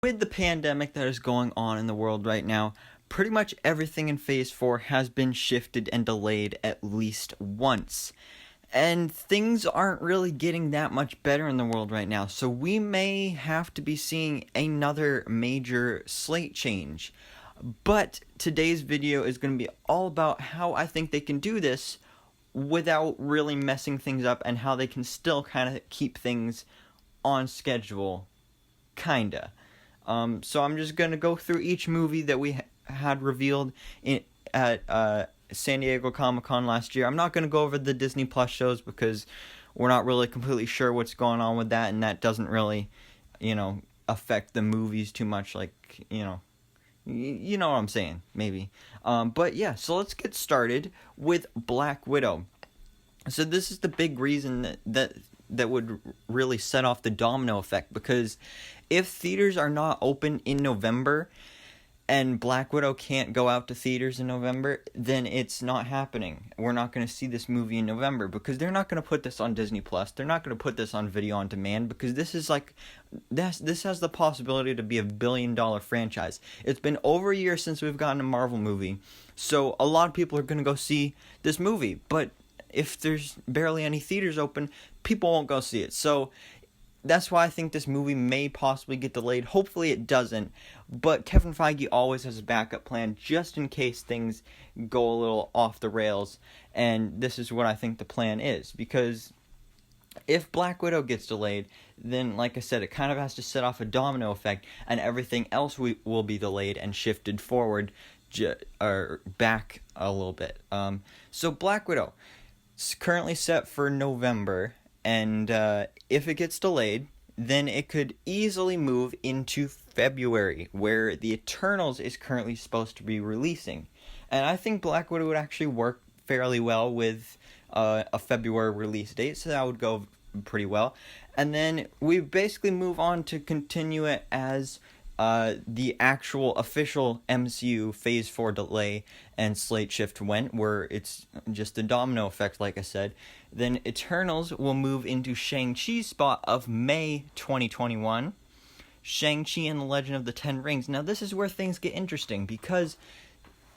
with the pandemic that is going on in the world right now, pretty much everything in Phase 4 has been shifted and delayed at least once. And things aren't really getting that much better in the world right now, so we may have to be seeing another major slate change. But today's video is going to be all about how I think they can do this without really messing things up, and how they can still kind of keep things on schedule, kinda. So I'm just going to go through each movie that we had revealed at San Diego Comic-Con last year. I'm not going to go over the Disney Plus shows because we're not really completely sure what's going on with that, and that doesn't really, affect the movies too much, like, you know what I'm saying, maybe. But yeah, so let's get started with Black Widow. So this is the big reason that would really set off the domino effect, because if theaters are not open in November and Black Widow can't go out to theaters in November, then it's not happening. We're not going to see this movie in November, because they're not going to put this on Disney Plus. They're not going to put this on video on demand, because this has the possibility to be a billion-dollar franchise. It's been over a year since we've gotten a Marvel movie, so a lot of people are going to go see this movie. But if there's barely any theaters open, people won't go see it. So that's why I think this movie may possibly get delayed. Hopefully it doesn't. But Kevin Feige always has a backup plan just in case things go a little off the rails. And this is what I think the plan is. Because if Black Widow gets delayed, then like I said, it kind of has to set off a domino effect. And everything else will be delayed and shifted forward or back a little bit. So Black Widow is currently set for November. And if it gets delayed, then it could easily move into February, where the Eternals is currently supposed to be releasing. And I think Black Widow would actually work fairly well with a February release date, so that would go pretty well. And then we basically move on to continue it as the actual official MCU Phase 4 delay and slate shift went, where it's just a domino effect, like I said. Then Eternals will move into Shang-Chi's spot of May 2021. Shang-Chi and the Legend of the Ten Rings. Now this is where things get interesting, because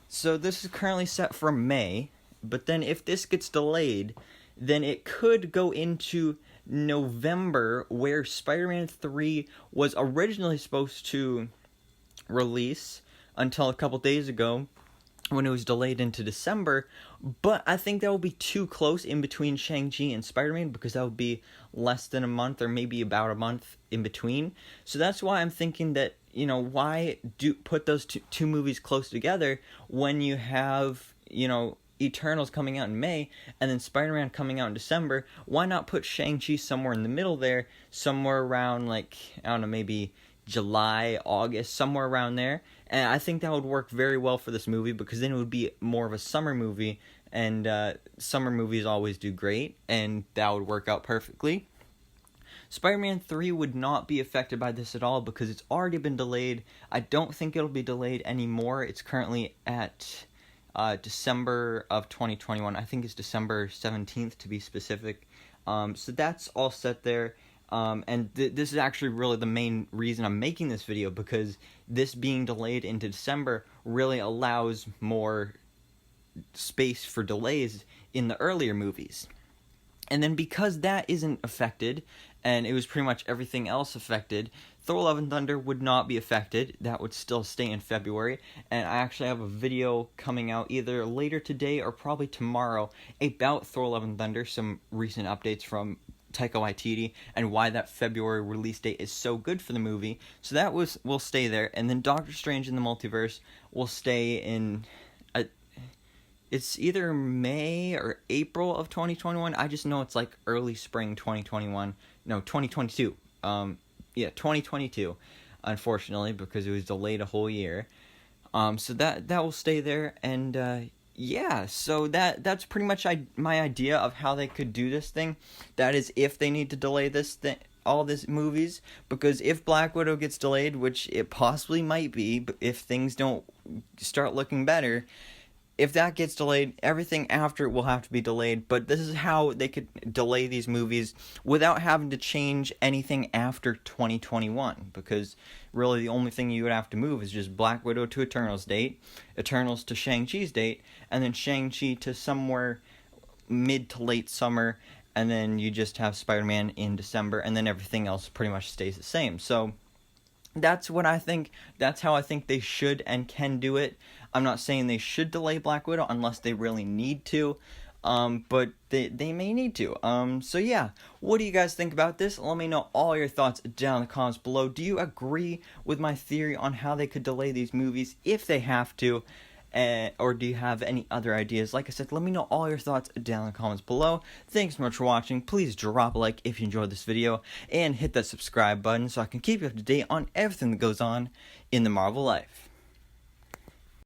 so this is currently set for May, but then if this gets delayed, then it could go into November, where Spider-Man 3 was originally supposed to release until a couple days ago, when it was delayed into December. But I think that would be too close in between Shang-Chi and Spider-Man, because that would be less than a month, or maybe about a month in between. So that's why I'm thinking that, why put those two movies close together when you have, Eternals coming out in May, and then Spider-Man coming out in December. Why not put Shang-Chi somewhere in the middle there, somewhere around, maybe July, August, somewhere around there. And I think that would work very well for this movie, because then it would be more of a summer movie, and summer movies always do great, and that would work out perfectly. Spider-Man 3 would not be affected by this at all, because it's already been delayed. I don't think it'll be delayed anymore. It's currently at December of 2021. I think it's December 17th to be specific. So that's all set there. And this is actually really the main reason I'm making this video, because this being delayed into December really allows more space for delays in the earlier movies. And then because that isn't affected, and it was pretty much everything else affected, Thor: Love and Thunder would not be affected. That would still stay in February. And I actually have a video coming out either later today or probably tomorrow about Thor: Love and Thunder, some recent updates from Taika Waititi, and why that February release date is so good for the movie. So that will stay there. And then Doctor Strange in the Multiverse will stay in it's either May or April of 2021. I just know it's like early spring 2021. No, 2022. 2022, unfortunately, because it was delayed a whole year. So that will stay there. And so that's pretty much my idea of how they could do this thing. That is, if they need to delay this thing, all these movies, because if Black Widow gets delayed, which it possibly might be, but if things don't start looking better, if that gets delayed, everything after it will have to be delayed. But this is how they could delay these movies without having to change anything after 2021. Because really the only thing you would have to move is just Black Widow to Eternals date, Eternals to Shang-Chi's date, and then Shang-Chi to somewhere mid to late summer, and then you just have Spider-Man in December, and then everything else pretty much stays the same. So that's what I think. That's how I think they should and can do it. I'm not saying they should delay Black Widow unless they really need to, but they may need to. So yeah, what do you guys think about this? Let me know all your thoughts down in the comments below. Do you agree with my theory on how they could delay these movies if they have to? Or do you have any other ideas? Like I said, let me know all your thoughts down in the comments below. Thanks so much for watching. Please drop a like if you enjoyed this video, and hit that subscribe button so I can keep you up to date on everything that goes on in the Marvel life.